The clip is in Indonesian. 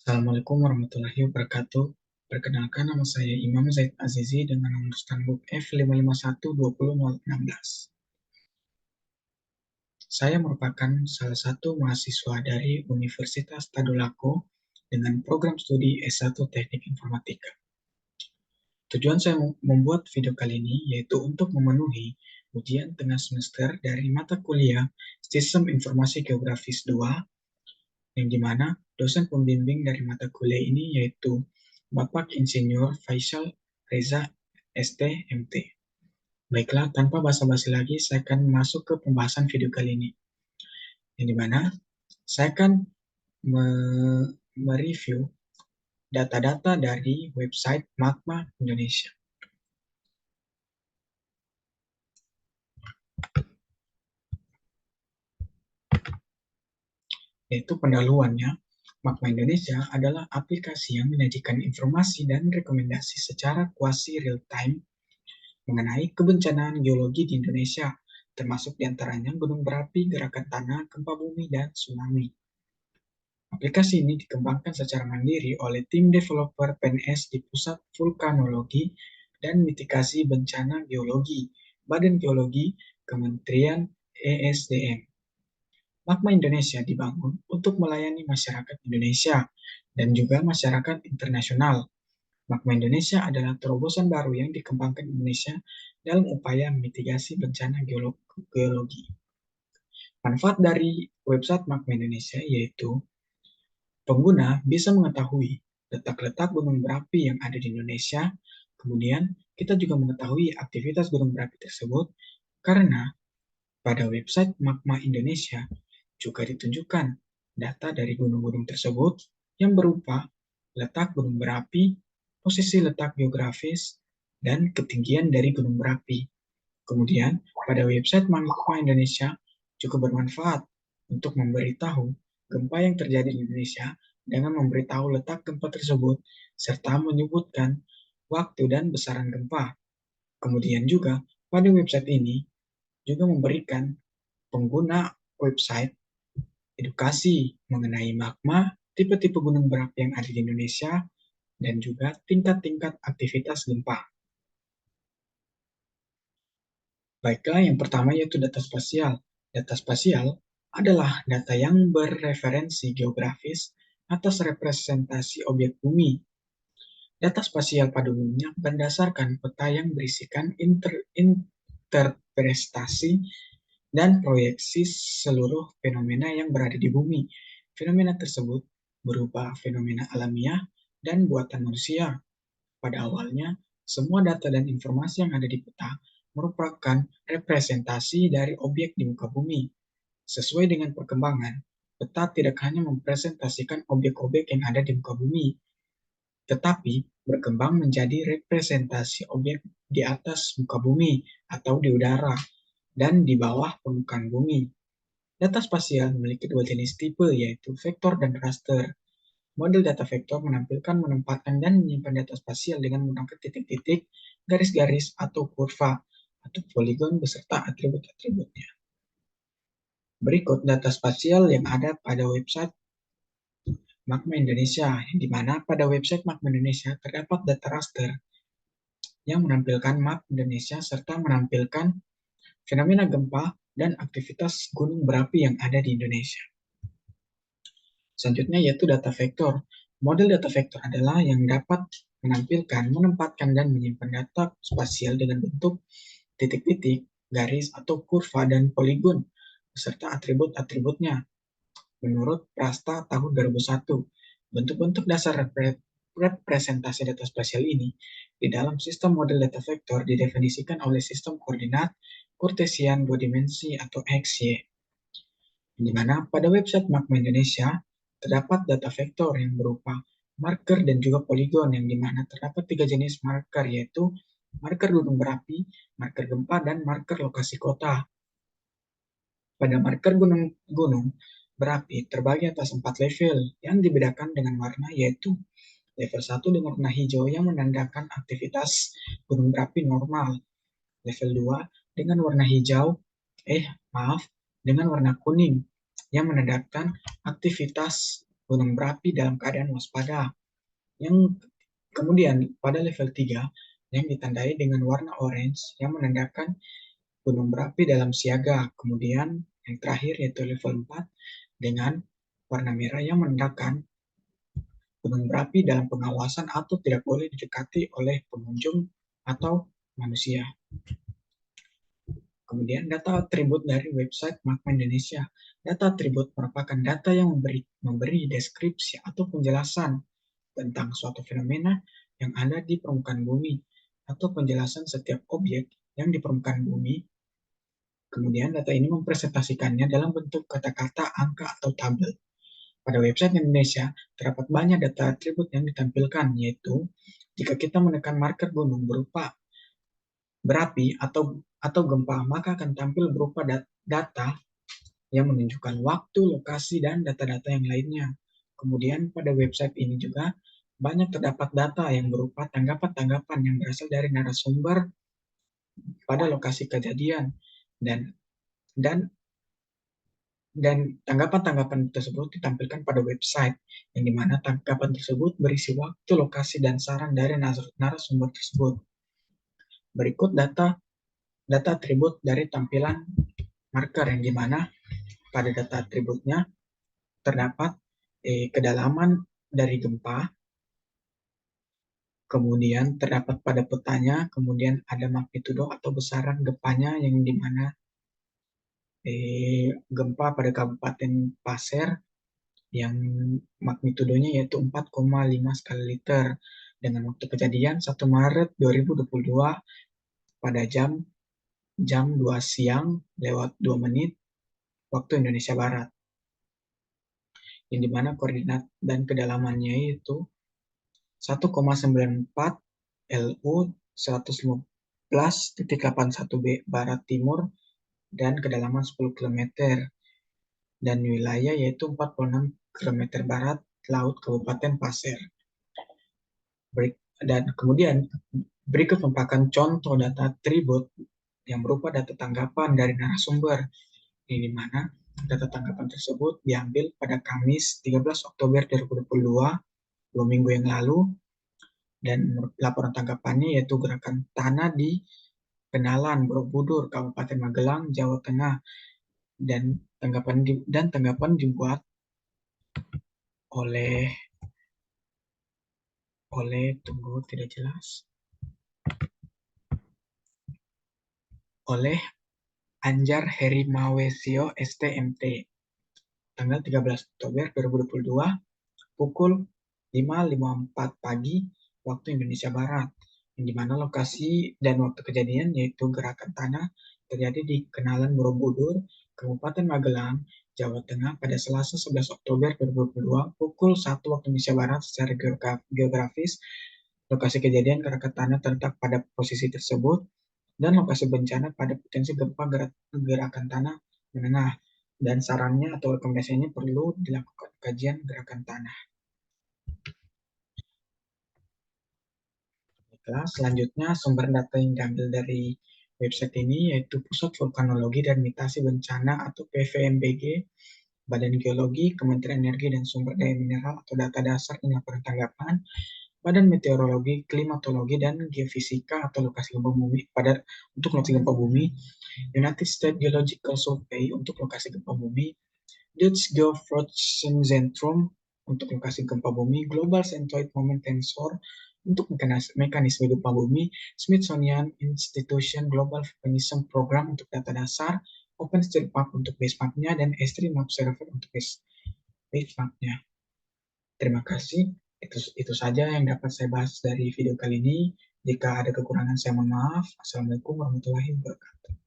Assalamualaikum warahmatullahi wabarakatuh. Perkenalkan, nama saya Imam Zaid Azizi dengan nomor Stanbook F5512016. Saya merupakan salah satu mahasiswa dari Universitas Tadulako dengan program studi S1 Teknik Informatika. Tujuan saya membuat video kali ini yaitu untuk memenuhi ujian tengah semester dari mata kuliah Sistem Informasi Geografis 2, yang dimana dosen pembimbing dari mata kuliah ini yaitu Bapak Insinyur Faisal Reza ST MT. Baiklah, tanpa basa-basi lagi, saya akan masuk ke pembahasan video kali ini, yang dimana saya akan mereview data-data dari website Magma Indonesia. Yaitu pendahuluannya, Magma Indonesia adalah aplikasi yang menyajikan informasi dan rekomendasi secara kuasi real-time mengenai kebencanaan geologi di Indonesia, termasuk diantaranya gunung berapi, gerakan tanah, gempa bumi, dan tsunami. Aplikasi ini dikembangkan secara mandiri oleh tim developer PNS di Pusat Vulkanologi dan Mitigasi Bencana Geologi, Badan Geologi, Kementerian ESDM. Magma Indonesia dibangun untuk melayani masyarakat Indonesia dan juga masyarakat internasional. Magma Indonesia adalah terobosan baru yang dikembangkan Indonesia dalam upaya mitigasi bencana geologi. Manfaat dari website Magma Indonesia yaitu pengguna bisa mengetahui letak-letak gunung berapi yang ada di Indonesia, kemudian kita juga mengetahui aktivitas gunung berapi tersebut karena pada website Magma Indonesia juga ditunjukkan data dari gunung-gunung tersebut yang berupa letak gunung berapi, posisi letak geografis, dan ketinggian dari gunung berapi. Kemudian, pada website Magma Indonesia cukup bermanfaat untuk memberitahu gempa yang terjadi di Indonesia dengan memberitahu letak gempa tersebut serta menyebutkan waktu dan besaran gempa. Kemudian juga, pada website ini juga memberikan pengguna website edukasi mengenai magma, tipe-tipe gunung berapi yang ada di Indonesia, dan juga tingkat-tingkat aktivitas gempa. Baiklah, yang pertama yaitu data spasial. Data spasial adalah data yang bereferensi geografis atas representasi objek bumi. Data spasial pada umumnya berdasarkan peta yang berisikan interpretasi dan proyeksi seluruh fenomena yang berada di bumi. Fenomena tersebut berupa fenomena alamiah dan buatan manusia. Pada awalnya, semua data dan informasi yang ada di peta merupakan representasi dari objek di muka bumi. Sesuai dengan perkembangan, peta tidak hanya mempresentasikan objek-objek yang ada di muka bumi, tetapi berkembang menjadi representasi objek di atas muka bumi atau di udara dan di bawah permukaan bumi. Data spasial memiliki dua jenis tipe, yaitu vektor dan raster. Model data vektor menampilkan, menempatkan, dan menyimpan data spasial dengan menggunakan titik-titik, garis-garis, atau kurva, atau poligon beserta atribut-atributnya. Berikut data spasial yang ada pada website Magma Indonesia, di mana pada website Magma Indonesia terdapat data raster yang menampilkan map Indonesia serta menampilkan fenomena gempa dan aktivitas gunung berapi yang ada di Indonesia. Selanjutnya yaitu data vektor. Model data vektor adalah yang dapat menampilkan, menempatkan, dan menyimpan data spasial dengan bentuk titik-titik, garis, atau kurva dan poligon, beserta atribut-atributnya. Menurut Prasta tahun 2001, bentuk-bentuk dasar representasi data spasial ini di dalam sistem model data vektor didefinisikan oleh sistem koordinat Cartesian dua dimensi atau XY, di mana pada website Magma Indonesia terdapat data vektor yang berupa marker dan juga poligon, yang dimana terdapat tiga jenis marker, yaitu marker gunung berapi, marker gempa, dan marker lokasi kota. Pada marker gunung berapi terbagi atas 4 level yang dibedakan dengan warna, yaitu level 1 dengan warna hijau yang menandakan aktivitas gunung berapi normal, level 2 dengan warna hijau, dengan warna kuning yang menandakan aktivitas gunung berapi dalam keadaan waspada. Yang kemudian pada level 3 yang ditandai dengan warna orange yang menandakan gunung berapi dalam siaga. Kemudian yang terakhir yaitu level 4 dengan warna merah yang menandakan gunung berapi dalam pengawasan atau tidak boleh didekati oleh pengunjung atau manusia. Kemudian data atribut dari website Magma Indonesia. Data atribut merupakan data yang memberi deskripsi atau penjelasan tentang suatu fenomena yang ada di permukaan bumi atau penjelasan setiap objek yang di permukaan bumi. Kemudian data ini mempresentasikannya dalam bentuk kata-kata, angka, atau tabel. Pada website Indonesia, terdapat banyak data atribut yang ditampilkan, yaitu jika kita menekan marker gunung berupa berapi atau gempa, maka akan tampil berupa data yang menunjukkan waktu, lokasi, dan data-data yang lainnya. Kemudian pada website ini juga banyak terdapat data yang berupa tanggapan-tanggapan yang berasal dari narasumber pada lokasi kejadian dan dan dan tanggapan-tanggapan tersebut ditampilkan pada website yang dimana tanggapan tersebut berisi waktu, lokasi, dan saran dari narasumber tersebut. Berikut data atribut dari tampilan marker yang dimana pada data atributnya terdapat kedalaman dari gempa, kemudian terdapat pada petanya, kemudian ada magnitudo atau besaran gempanya yang dimana gempa pada Kabupaten Pasir yang magnitudonya yaitu 4,5 skala Richter dengan waktu kejadian 1 Maret 2022 pada jam 2 siang lewat 2 menit waktu Indonesia Barat, yang dimana koordinat dan kedalamannya yaitu 1,94 LU 115.81 B Barat Timur dan kedalaman 10 km dan wilayah yaitu 46 km barat laut Kabupaten Pasir. Dan kemudian berikut merupakan contoh data atribut yang berupa data tanggapan dari narasumber, di mana data tanggapan tersebut diambil pada Kamis 13 Oktober 2022, 2 minggu yang lalu, dan laporan tanggapannya yaitu gerakan tanah di Kenalan, Borobudur, Kabupaten Magelang, Jawa Tengah, dan tanggapan dibuat oleh tunggu tidak jelas oleh Anjar Herimawesio STMT tanggal 13 Oktober 2022 pukul 5.54 pagi waktu Indonesia Barat, yang dimana lokasi dan waktu kejadian yaitu gerakan tanah terjadi di Kenalan Borobudur, Kabupaten Magelang, Jawa Tengah pada Selasa 11 Oktober 2022 pukul 1 waktu Indonesia Barat. Secara geografis, lokasi kejadian gerakan tanah terletak pada posisi tersebut dan lokasi bencana pada potensi gempa gerakan tanah menengah, dan sarannya atau rekomendasinya perlu dilakukan kajian gerakan tanah. Selanjutnya, sumber data yang diambil dari website ini yaitu Pusat Vulkanologi dan Mitasi Bencana atau PVMBG, Badan Geologi, Kementerian Energi dan Sumber Daya Mineral atau data dasar dan laporan tanggapan, Badan Meteorologi, Klimatologi dan Geofisika atau lokasi gempa bumi untuk lokasi gempa bumi, United States Geological Survey untuk lokasi gempa bumi, Dutch Geoforschungszentrum untuk lokasi gempa bumi, Global Centroid Moment Tensor untuk mekanisme gempa bumi, Smithsonian Institution Global Volcanism Program untuk data dasar, OpenStreetMap untuk basemapnya, dan Extreme Observer untuk basemapnya. Terima kasih. Itu saja yang dapat saya bahas dari video kali ini. Jika ada kekurangan, saya mohon maaf. Assalamualaikum warahmatullahi wabarakatuh.